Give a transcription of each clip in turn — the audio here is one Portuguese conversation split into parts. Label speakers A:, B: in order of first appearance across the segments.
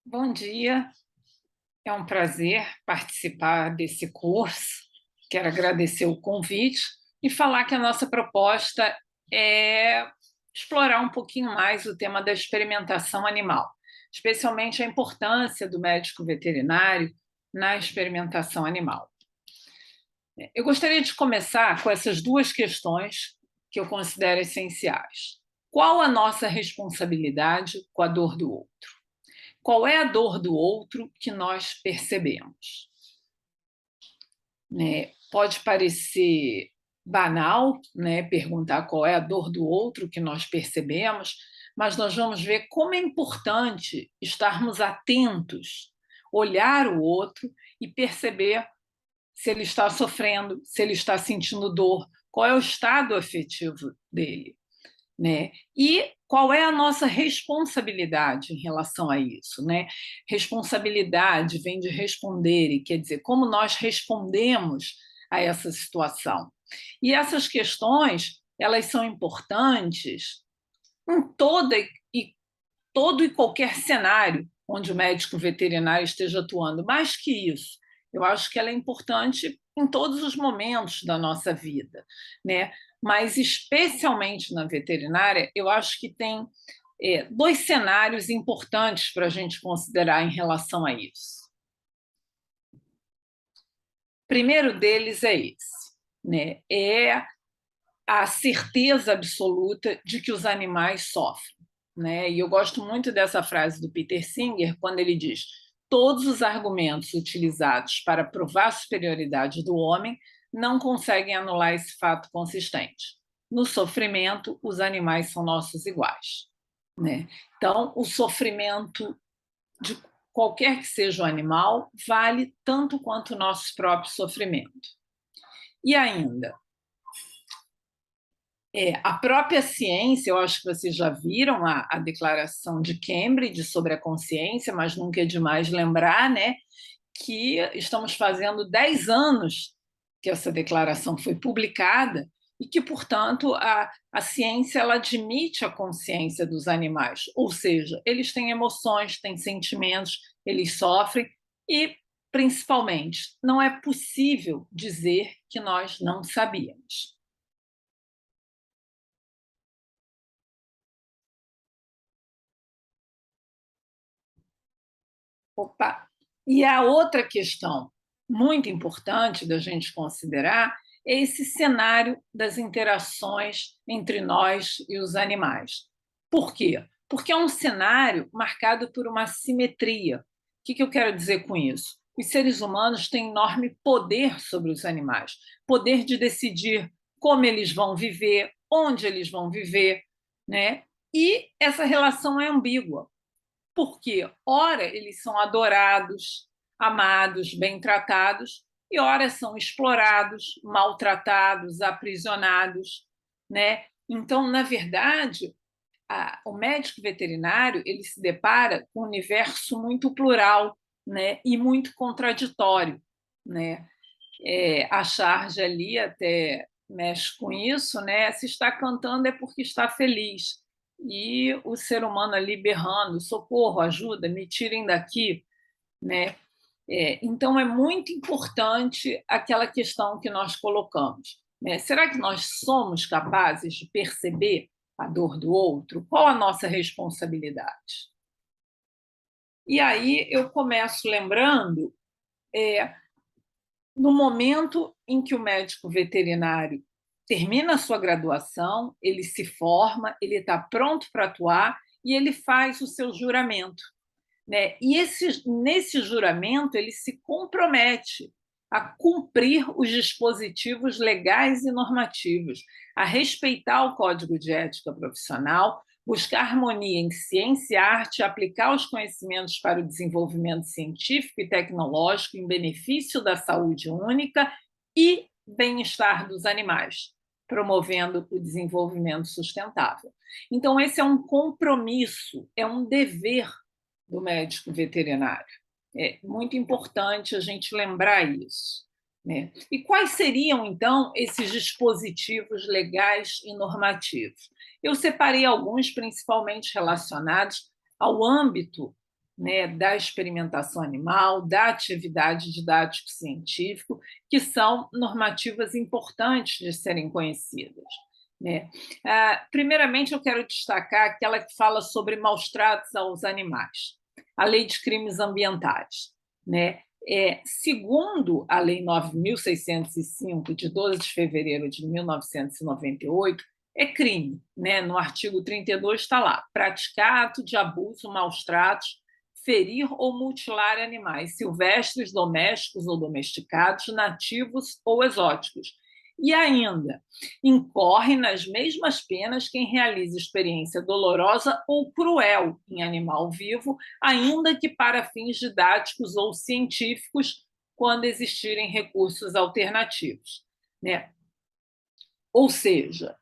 A: Bom dia, é um prazer participar desse curso. Quero agradecer o convite e falar que a nossa proposta é explorar um pouquinho mais o tema da experimentação animal, especialmente a importância do médico veterinário na experimentação animal. Eu gostaria de começar com essas duas questões que eu considero essenciais. Qual a nossa responsabilidade com a dor do outro? Qual é a dor do outro que nós percebemos? Né? Pode parecer banal, né, perguntar qual é a dor do outro que nós percebemos, mas nós vamos ver como é importante estarmos atentos, olhar o outro e perceber se ele está sofrendo, se ele está sentindo dor, qual é o estado afetivo dele, né? E qual é a nossa responsabilidade em relação a isso, né? Responsabilidade vem de responder, e quer dizer, como nós respondemos a essa situação. E essas questões, elas são importantes em todo e qualquer cenário onde o médico veterinário esteja atuando. Mais que isso, eu acho que ela é importante em todos os momentos da nossa vida, né? Mas especialmente na veterinária, eu acho que tem dois cenários importantes para a gente considerar em relação a isso. O primeiro deles é esse, né? É a certeza absoluta de que os animais sofrem, né? E eu gosto muito dessa frase do Peter Singer, quando ele diz: todos os argumentos utilizados para provar a superioridade do homem não conseguem anular esse fato consistente. No sofrimento, os animais são nossos iguais, né? Então, o sofrimento de qualquer que seja o animal vale tanto quanto o nosso próprio sofrimento. E ainda, a própria ciência, eu acho que vocês já viram a declaração de Cambridge sobre a consciência, mas nunca é demais lembrar, né, que estamos fazendo 10 anos que essa declaração foi publicada e que, portanto, a ciência ela admite a consciência dos animais, ou seja, eles têm emoções, têm sentimentos, eles sofrem e, principalmente, não é possível dizer que nós não sabíamos. Opa! E a outra questão muito importante da gente considerar é esse cenário das interações entre nós e os animais. Por quê? Porque é um cenário marcado por uma simetria. O que eu quero dizer com isso? Os seres humanos têm enorme poder sobre os animais, poder de decidir como eles vão viver, onde eles vão viver, né? E essa relação é ambígua, porque, ora, eles são adorados, amados, bem tratados, e ora são explorados, maltratados, aprisionados, né? Então, na verdade, o médico veterinário ele se depara com um universo muito plural, né? E muito contraditório, né? A charge ali até mexe com isso, né? Se está cantando é porque está feliz. E o ser humano ali berrando, socorro, ajuda, me tirem daqui, né? Então é muito importante aquela questão que nós colocamos, né? Será que nós somos capazes de perceber a dor do outro? Qual a nossa responsabilidade? E aí eu começo lembrando é, no momento em que o médico veterinário termina a sua graduação, ele se forma, ele está pronto para atuar e ele faz o seu juramento, né? E nesse juramento ele se compromete a cumprir os dispositivos legais e normativos, a respeitar o Código de Ética Profissional, buscar harmonia em ciência e arte, aplicar os conhecimentos para o desenvolvimento científico e tecnológico em benefício da saúde única e bem-estar dos animais, promovendo o desenvolvimento sustentável. Então, esse é um compromisso, é um dever do médico veterinário. É muito importante a gente lembrar isso, né? E quais seriam, então, esses dispositivos legais e normativos? Eu separei alguns, principalmente relacionados ao âmbito né, da experimentação animal, da atividade didático-científico, que são normativas importantes de serem conhecidas, né? Primeiramente, eu quero destacar aquela que fala sobre maus tratos aos animais, a Lei de Crimes Ambientais, né? Segundo a Lei 9.605, de 12 de fevereiro de 1998, é crime, né? No artigo 32 está lá: praticar ato de abuso, maus tratos, ferir ou mutilar animais silvestres, domésticos ou domesticados, nativos ou exóticos. E ainda, incorre nas mesmas penas quem realiza experiência dolorosa ou cruel em animal vivo, ainda que para fins didáticos ou científicos, quando existirem recursos alternativos, né? Ou seja,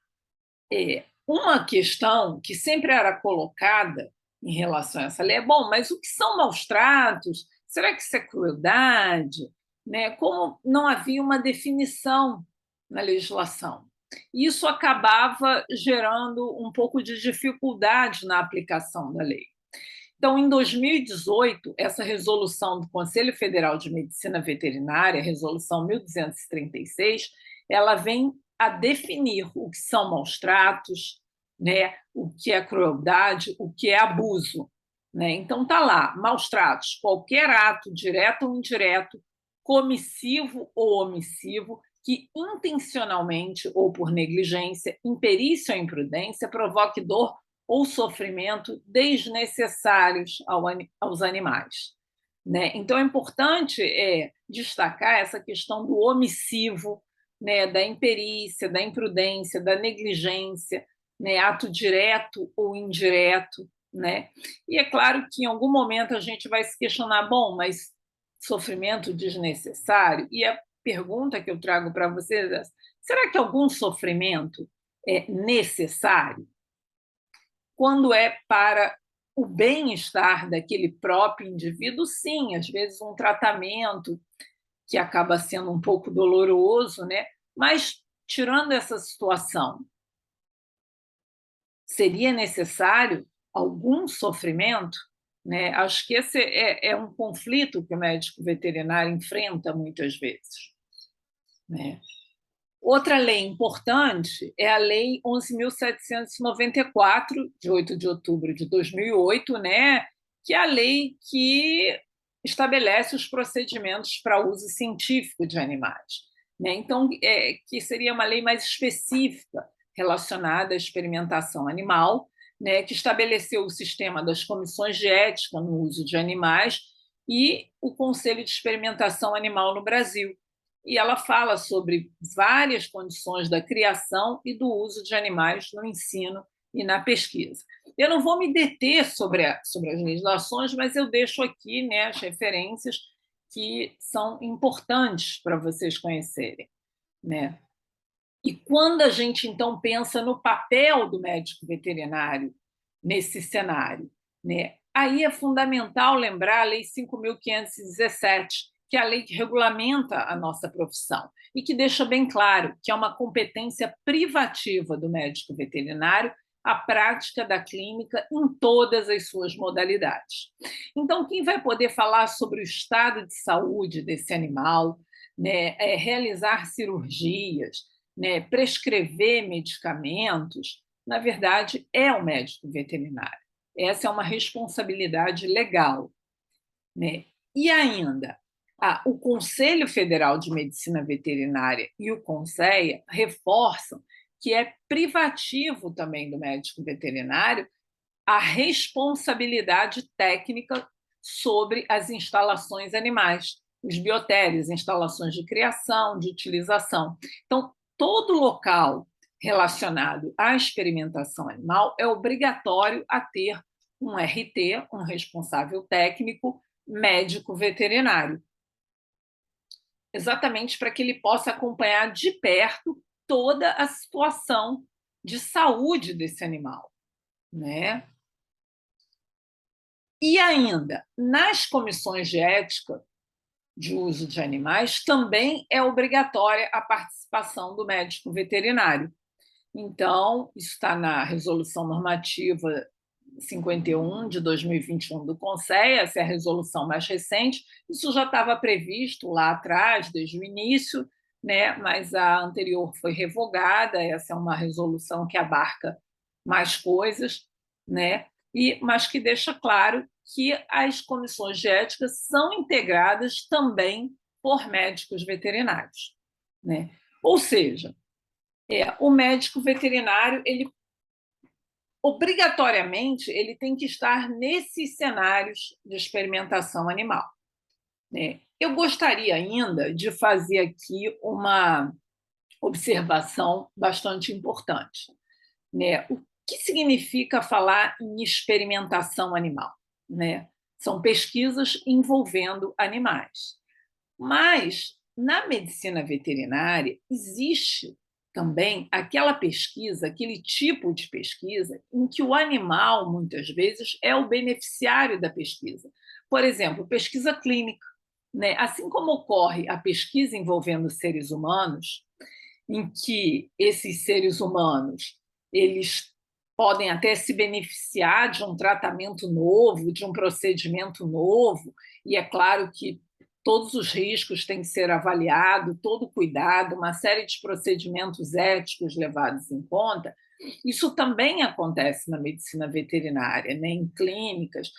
A: uma questão que sempre era colocada em relação a essa lei é: bom, mas o que são maus tratos? Será que isso é crueldade? Né? Como não havia uma definição na legislação. Isso acabava gerando um pouco de dificuldade na aplicação da lei. Então, em 2018, essa resolução do Conselho Federal de Medicina Veterinária, resolução 1236, ela vem a definir o que são maus tratos, né, o que é crueldade, o que é abuso. Né? Então, está lá: maus tratos, qualquer ato, direto ou indireto, comissivo ou omissivo, que intencionalmente ou por negligência, imperícia ou imprudência provoque dor ou sofrimento desnecessários aos animais. Né? Então, é importante destacar essa questão do omissivo, né, da imperícia, da imprudência, da negligência, né, ato direto ou indireto. Né? E é claro que em algum momento a gente vai se questionar: bom, mas sofrimento desnecessário? E a pergunta que eu trago para vocês é: será que algum sofrimento é necessário? Quando é para o bem-estar daquele próprio indivíduo, sim, às vezes um tratamento que acaba sendo um pouco doloroso, né? Mas, tirando essa situação, seria necessário algum sofrimento? Né? Acho que esse é um conflito que o médico veterinário enfrenta muitas vezes. Né? Outra lei importante é a Lei 11.794, de 8 de outubro de 2008, né, que é a lei que estabelece os procedimentos para uso científico de animais. Né? Então, que seria uma lei mais específica relacionada à experimentação animal, né, que estabeleceu o sistema das comissões de ética no uso de animais e o Conselho de Experimentação Animal no Brasil. E ela fala sobre várias condições da criação e do uso de animais no ensino e na pesquisa. Eu não vou me deter sobre as legislações, mas eu deixo aqui, né, as referências que são importantes para vocês conhecerem. Né? E quando a gente, então, pensa no papel do médico veterinário nesse cenário, né, aí é fundamental lembrar a Lei 5.517, que é a lei que regulamenta a nossa profissão e que deixa bem claro que é uma competência privativa do médico veterinário a prática da clínica em todas as suas modalidades. Então, quem vai poder falar sobre o estado de saúde desse animal, né, realizar cirurgias, né, prescrever medicamentos, na verdade, é o médico veterinário. Essa é uma responsabilidade legal. Né? E ainda, o Conselho Federal de Medicina Veterinária e o CONSEA reforçam que é privativo também do médico veterinário a responsabilidade técnica sobre as instalações animais, os biotérios, instalações de criação, de utilização. Então, todo local relacionado à experimentação animal é obrigatório a ter um RT, um responsável técnico, médico veterinário, exatamente para que ele possa acompanhar de perto toda a situação de saúde desse animal. Né? E ainda, nas comissões de ética de uso de animais, também é obrigatória a participação do médico veterinário. Então, isso está na resolução normativa 51 de 2021 do Conselho, essa é a resolução mais recente. Isso já estava previsto lá atrás, desde o início, né? Mas a anterior foi revogada. Essa é uma resolução que abarca mais coisas, né? Mas que deixa claro que as comissões de ética são integradas também por médicos veterinários, né? Ou seja, o médico veterinário ele obrigatoriamente ele tem que estar nesses cenários de experimentação animal, né? Eu gostaria ainda de fazer aqui uma observação bastante importante, né? O que significa falar em experimentação animal, né? São pesquisas envolvendo animais. Mas, na medicina veterinária, existe também aquela pesquisa, aquele tipo de pesquisa, em que o animal, muitas vezes, é o beneficiário da pesquisa. Por exemplo, pesquisa clínica, né? Assim como ocorre a pesquisa envolvendo seres humanos, em que esses seres humanos eles podem até se beneficiar de um tratamento novo, de um procedimento novo, e é claro que todos os riscos têm que ser avaliados, todo cuidado, uma série de procedimentos éticos levados em conta. Isso também acontece na medicina veterinária, né? Em clínicas,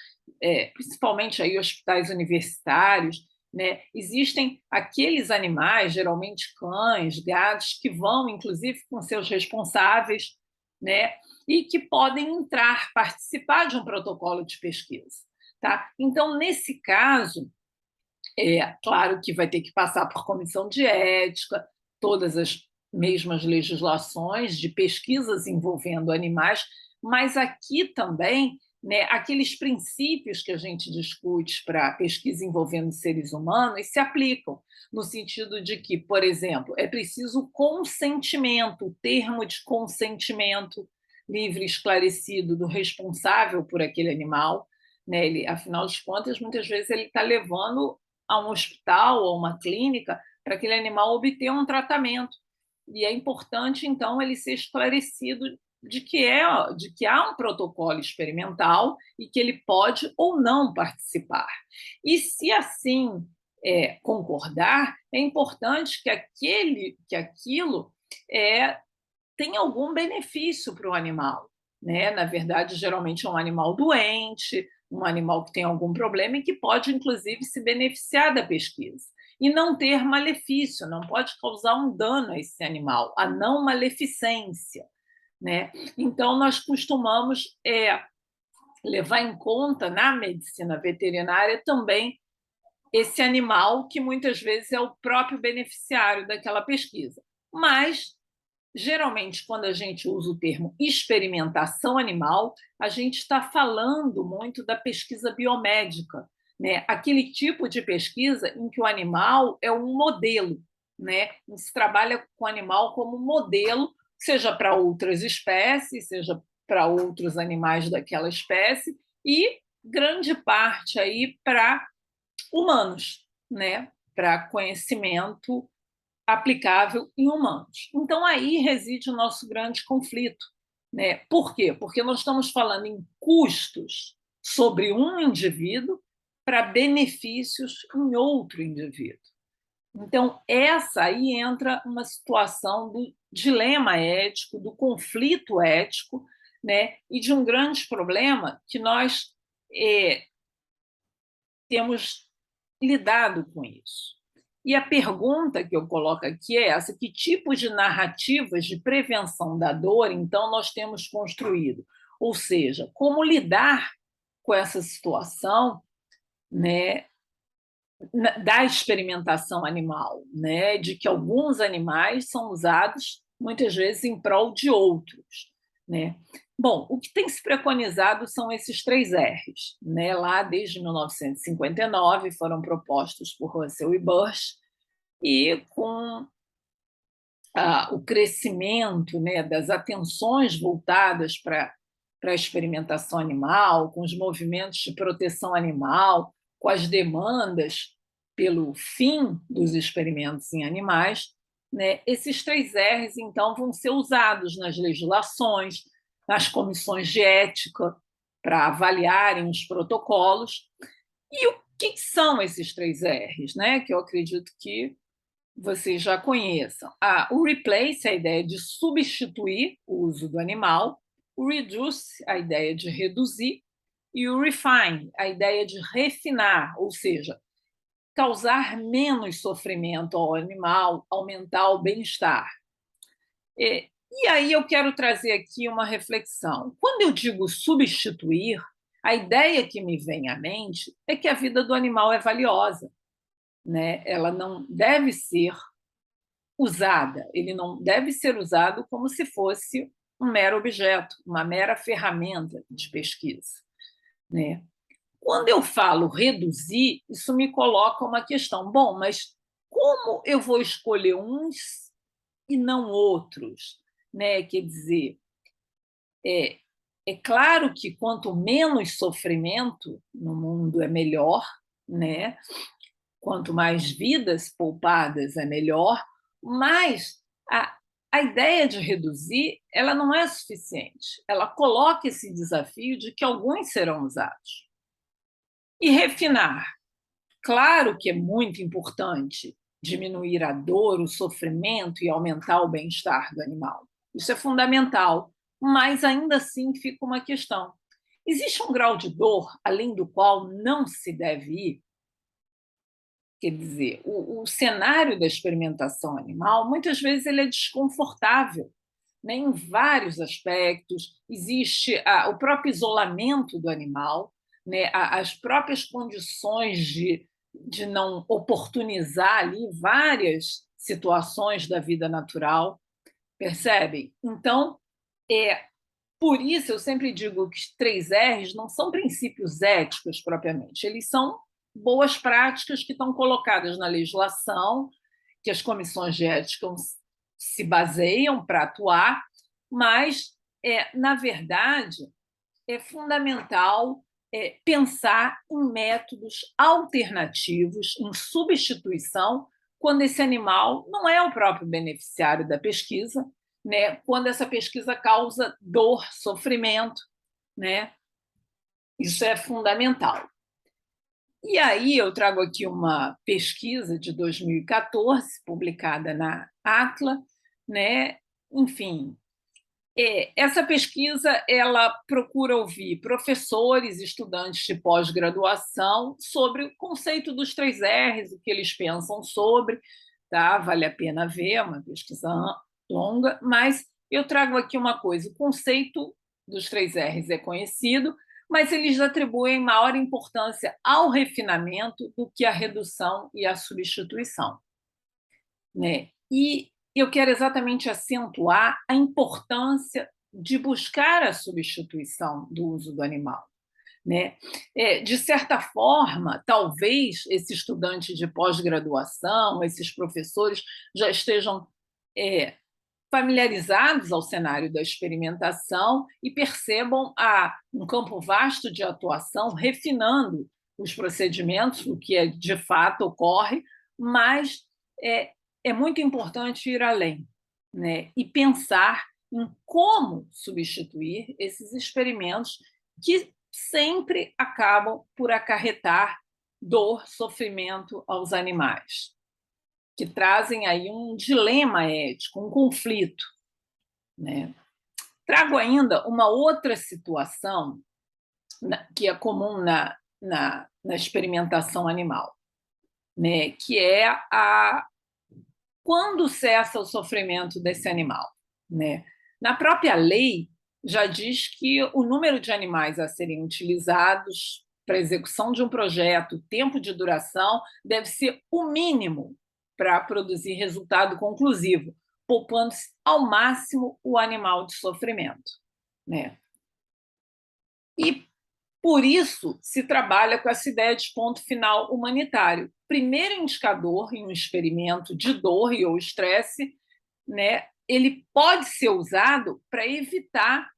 A: principalmente aí hospitais universitários, né? Existem aqueles animais, geralmente cães, gatos, que vão, inclusive, com seus responsáveis, né? E que podem entrar, participar de um protocolo de pesquisa. Tá? Então, nesse caso, claro que vai ter que passar por comissão de ética, todas as mesmas legislações de pesquisas envolvendo animais, mas aqui também, né, aqueles princípios que a gente discute para pesquisa envolvendo seres humanos se aplicam, no sentido de que, por exemplo, é preciso consentimento, o termo de consentimento livre e esclarecido do responsável por aquele animal, né? Ele, afinal de contas, muitas vezes ele está levando a um hospital ou uma clínica para aquele animal obter um tratamento. E é importante, então, ele ser esclarecido de que há um protocolo experimental e que ele pode ou não participar. E se assim concordar, é importante que aquilo tenha algum benefício para o animal, né? Na verdade, geralmente é um animal doente, um animal que tem algum problema e que pode, inclusive, se beneficiar da pesquisa. E não ter malefício, não pode causar um dano a esse animal, a não maleficência, né? Então, nós costumamos levar em conta na medicina veterinária também esse animal que muitas vezes é o próprio beneficiário daquela pesquisa. Mas geralmente, quando a gente usa o termo experimentação animal, a gente está falando muito da pesquisa biomédica, né? Aquele tipo de pesquisa em que o animal é um modelo, né? Se trabalha com o animal como modelo, seja para outras espécies, seja para outros animais daquela espécie, e grande parte aí para humanos, né? Para conhecimento aplicável em humanos. Então, aí reside o nosso grande conflito, né? Por quê? Porque nós estamos falando em custos sobre um indivíduo para benefícios em outro indivíduo. Então, essa aí entra uma situação do dilema ético, do conflito ético, né? E de um grande problema que nós temos lidado com isso. E a pergunta que eu coloco aqui é essa: que tipos de narrativas de prevenção da dor, então, nós temos construído? Ou seja, como lidar com essa situação, né, da experimentação animal, né, de que alguns animais são usados muitas vezes em prol de outros, né? Bom, o que tem se preconizado são esses 3 R's, né? Lá desde 1959 foram propostos por Russell e Bush, e com o crescimento, né, das atenções voltadas para a experimentação animal, com os movimentos de proteção animal, com as demandas pelo fim dos experimentos em animais, né, esses 3 R's, então, vão ser usados nas legislações, nas comissões de ética, para avaliarem os protocolos. E o que são esses 3 Rs, né? Que eu acredito que vocês já conheçam. O replace, a ideia de substituir o uso do animal, o reduce, a ideia de reduzir, e o refine, a ideia de refinar, ou seja, causar menos sofrimento ao animal, aumentar o bem-estar. E aí eu quero trazer aqui uma reflexão. Quando eu digo substituir, a ideia que me vem à mente é que a vida do animal é valiosa, né? Ela não deve ser usada, ele não deve ser usado como se fosse um mero objeto, uma mera ferramenta de pesquisa, né? Quando eu falo reduzir, isso me coloca uma questão. Bom, mas como eu vou escolher uns e não outros, né? Quer dizer, é claro que quanto menos sofrimento no mundo é melhor, né? Quanto mais vidas poupadas é melhor, mas a ideia de reduzir ela não é suficiente. Ela coloca esse desafio de que alguns serão usados. E refinar. Claro que é muito importante diminuir a dor, o sofrimento e aumentar o bem-estar do animal. Isso é fundamental, mas ainda assim fica uma questão. Existe um grau de dor além do qual não se deve ir? Quer dizer, o cenário da experimentação animal, muitas vezes, ele é desconfortável, né, em vários aspectos. Existe o próprio isolamento do animal, né, as próprias condições de não oportunizar ali várias situações da vida natural, percebem? Então, por isso eu sempre digo que os 3 Rs não são princípios éticos propriamente, eles são boas práticas que estão colocadas na legislação, que as comissões de ética se baseiam para atuar, mas, na verdade, é fundamental pensar em métodos alternativos, em substituição, quando esse animal não é o próprio beneficiário da pesquisa, né? Quando essa pesquisa causa dor, sofrimento, né? Isso é fundamental. E aí eu trago aqui uma pesquisa de 2014, publicada na Atla, né? Enfim, essa pesquisa ela procura ouvir professores, estudantes de pós-graduação sobre o conceito dos 3 Rs, o que eles pensam sobre, tá? Vale a pena ver, é uma pesquisa longa, mas eu trago aqui uma coisa: o conceito dos 3 Rs é conhecido, mas eles atribuem maior importância ao refinamento do que à redução e à substituição, né? E eu quero exatamente acentuar a importância de buscar a substituição do uso do animal, né? De certa forma, talvez esse estudante de pós-graduação, esses professores já estejam familiarizados ao cenário da experimentação e percebam um campo vasto de atuação, refinando os procedimentos, o que de fato ocorre, mas é muito importante ir além, né? E pensar em como substituir esses experimentos que sempre acabam por acarretar dor, sofrimento aos animais, que trazem aí um dilema ético, um conflito, né? Trago ainda uma outra situação que é comum na experimentação animal, né? Que é quando cessa o sofrimento desse animal, né? Na própria lei já diz que o número de animais a serem utilizados para a execução de um projeto, o tempo de duração, deve ser o mínimo para produzir resultado conclusivo, poupando-se ao máximo o animal de sofrimento, né? E por isso se trabalha com essa ideia de ponto final humanitário. Primeiro indicador em um experimento de dor e ou estresse, né? Ele pode ser usado para evitar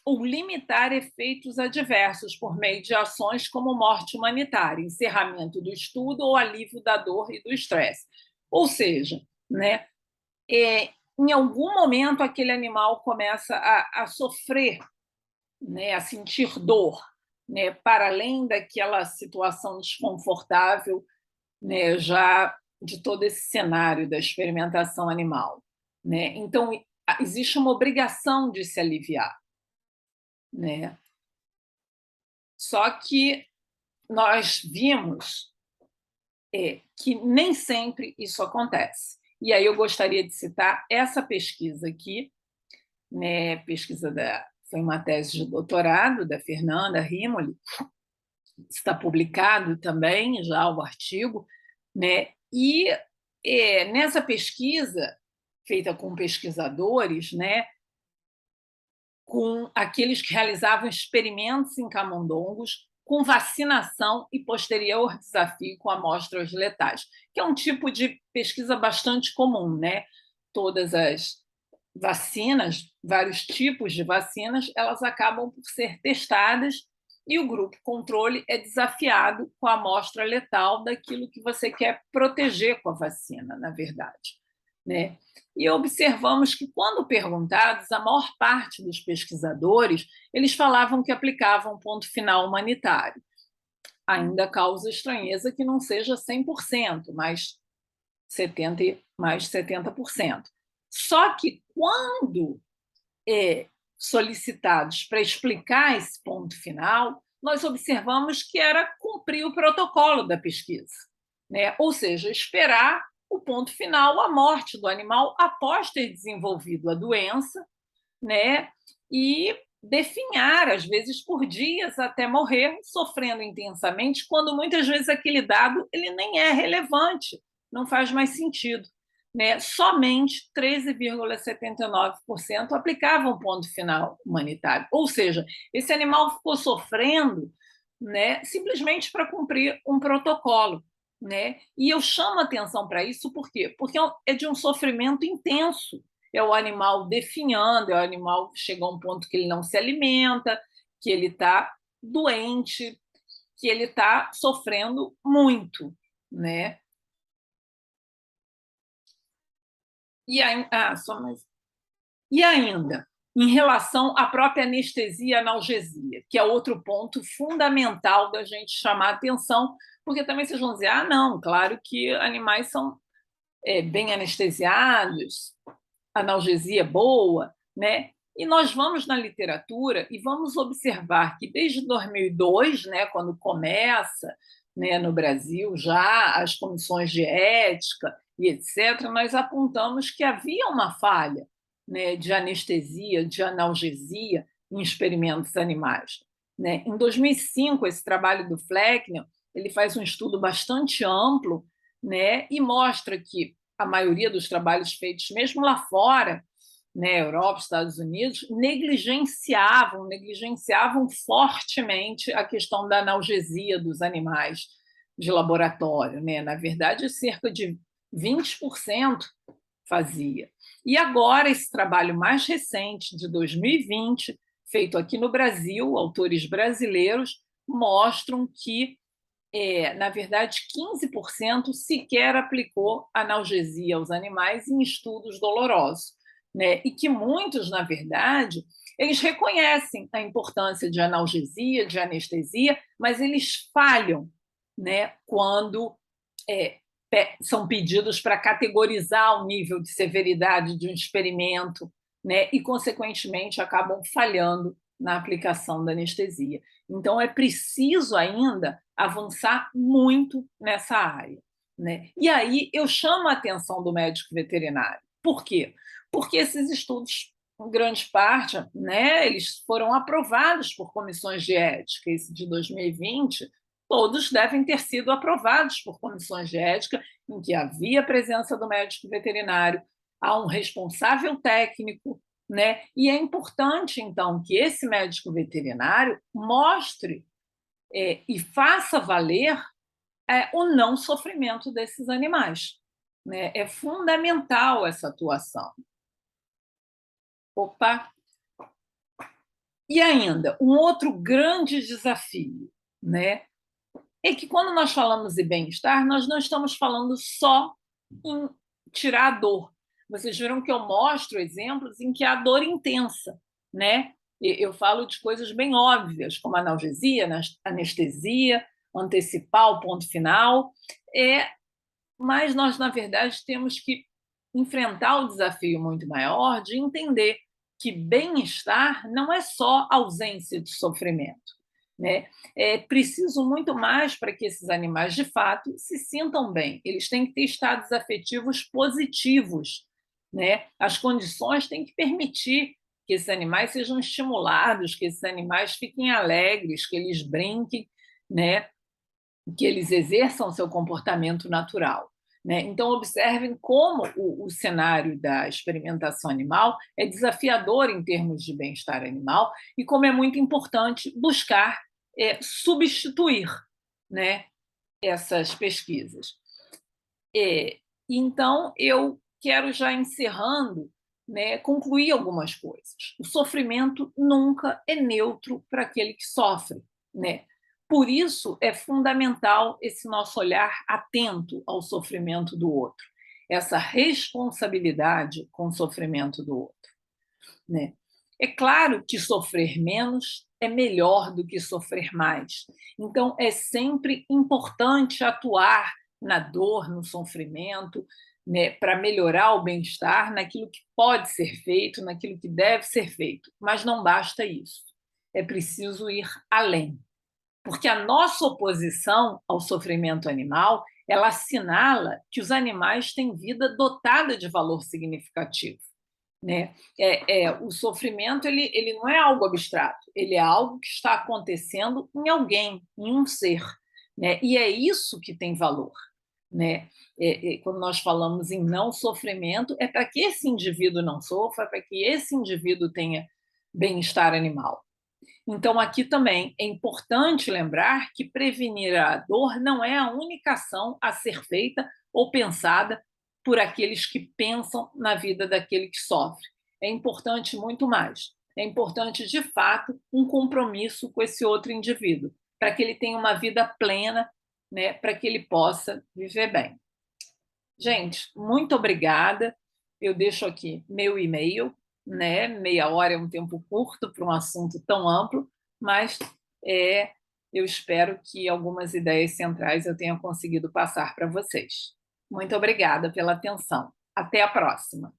A: ou limitar efeitos adversos por meio de ações como morte humanitária, encerramento do estudo ou alívio da dor e do estresse. Ou seja, né, em algum momento aquele animal começa a sofrer, né, a sentir dor, né, para além daquela situação desconfortável, né, já de todo esse cenário da experimentação animal, né? Então existe uma obrigação de se aliviar, né? Só que nós vimos que nem sempre isso acontece. E aí eu gostaria de citar essa pesquisa aqui, né? Foi uma tese de doutorado da Fernanda Rimoli, está publicado também já o artigo, né? E nessa pesquisa feita com pesquisadores, né, com aqueles que realizavam experimentos em camundongos com vacinação e posterior desafio com amostras letais, que é um tipo de pesquisa bastante comum, né? Todas as vacinas, vários tipos de vacinas, elas acabam por ser testadas e o grupo controle é desafiado com a amostra letal daquilo que você quer proteger com a vacina, na verdade, né? E observamos que, quando perguntados, a maior parte dos pesquisadores eles falavam que aplicavam ponto final humanitário. Ainda causa estranheza que não seja 100%, mas 70%. Só que, quando solicitados para explicar esse ponto final, nós observamos que era cumprir o protocolo da pesquisa, né? Ou seja, esperar o ponto final, a morte do animal após ter desenvolvido a doença, né? E definhar, às vezes por dias, até morrer, sofrendo intensamente, quando muitas vezes aquele dado ele nem é relevante, não faz mais sentido, né? Somente 13,79% aplicavam ponto final humanitário. Ou seja, esse animal ficou sofrendo, né, simplesmente para cumprir um protocolo. Né? E eu chamo atenção para isso por quê? Porque é de um sofrimento intenso. É o animal definhando, é o animal que chega a um ponto que ele não se alimenta, que ele está doente, que ele está sofrendo muito, né? E, só mais. E ainda, em relação à própria anestesia e analgesia, que é outro ponto fundamental da gente chamar a atenção, porque também vocês vão dizer, não, claro que animais são bem anestesiados, analgesia boa, né? E nós vamos na literatura e vamos observar que desde 2002, né, quando começa, né, no Brasil já as comissões de ética e etc., nós apontamos que havia uma falha, né, de anestesia, de analgesia em experimentos animais. Né? Em 2005, esse trabalho do Fleckner, ele faz um estudo bastante amplo, né, e mostra que a maioria dos trabalhos feitos, mesmo lá fora, né, Europa, Estados Unidos, negligenciavam fortemente a questão da analgesia dos animais de laboratório. Né? Na verdade, cerca de 20% fazia. E agora, esse trabalho mais recente, de 2020, feito aqui no Brasil, autores brasileiros, mostram que na verdade, 15% sequer aplicou analgesia aos animais em estudos dolorosos, né? E que muitos, na verdade, eles reconhecem a importância de analgesia, de anestesia, mas eles falham, né, quando são pedidos para categorizar o nível de severidade de um experimento, né, e, consequentemente, acabam falhando na aplicação da anestesia. Então, é preciso ainda avançar muito nessa área. Né? E aí eu chamo a atenção do médico veterinário. Por quê? Porque esses estudos, em grande parte, né, eles foram aprovados por comissões de ética. Esse de 2020, todos devem ter sido aprovados por comissões de ética, em que havia a presença do médico veterinário, há um responsável técnico, né? E é importante, então, que esse médico veterinário mostre e faça valer o não sofrimento desses animais. Né? É fundamental essa atuação. Opa! E ainda, um outro grande desafio, né, é que, quando nós falamos em bem-estar, nós não estamos falando só em tirar a dor. Vocês viram que eu mostro exemplos em que há dor intensa, né? Eu falo de coisas bem óbvias, como analgesia, anestesia, antecipar o ponto final, mas nós, na verdade, temos que enfrentar o desafio muito maior de entender que bem-estar não é só ausência de sofrimento. Né? É preciso muito mais para que esses animais, de fato, se sintam bem. Eles têm que ter estados afetivos positivos. Né? As condições têm que permitir que esses animais sejam estimulados, que esses animais fiquem alegres, que eles brinquem, né? Que eles exerçam seu comportamento natural. Né? Então, observem como o cenário da experimentação animal é desafiador em termos de bem-estar animal e como é muito importante buscar substituir, né, essas pesquisas. Então, eu quero já encerrando, né, concluir algumas coisas. O sofrimento nunca é neutro para aquele que sofre. Né? Por isso, é fundamental esse nosso olhar atento ao sofrimento do outro, essa responsabilidade com o sofrimento do outro. Né? É claro que sofrer menos é melhor do que sofrer mais. Então, é sempre importante atuar na dor, no sofrimento, né, para melhorar o bem-estar, naquilo que pode ser feito, naquilo que deve ser feito. Mas não basta isso. É preciso ir além. Porque a nossa oposição ao sofrimento animal, ela assinala que os animais têm vida dotada de valor significativo. Né? O sofrimento ele não é algo abstrato, ele é algo que está acontecendo em alguém, em um ser. Né? E é isso que tem valor. Né? Quando nós falamos em não sofrimento, é para que esse indivíduo não sofra, para que esse indivíduo tenha bem-estar animal. Então, aqui também é importante lembrar que prevenir a dor não é a única ação a ser feita ou pensada por aqueles que pensam na vida daquele que sofre. É importante muito mais. É importante, de fato, um compromisso com esse outro indivíduo, para que ele tenha uma vida plena, né, para que ele possa viver bem. Gente, muito obrigada. Eu deixo aqui meu e-mail, né? Meia hora é um tempo curto para um assunto tão amplo, mas eu espero que algumas ideias centrais eu tenha conseguido passar para vocês. Muito obrigada pela atenção. Até a próxima.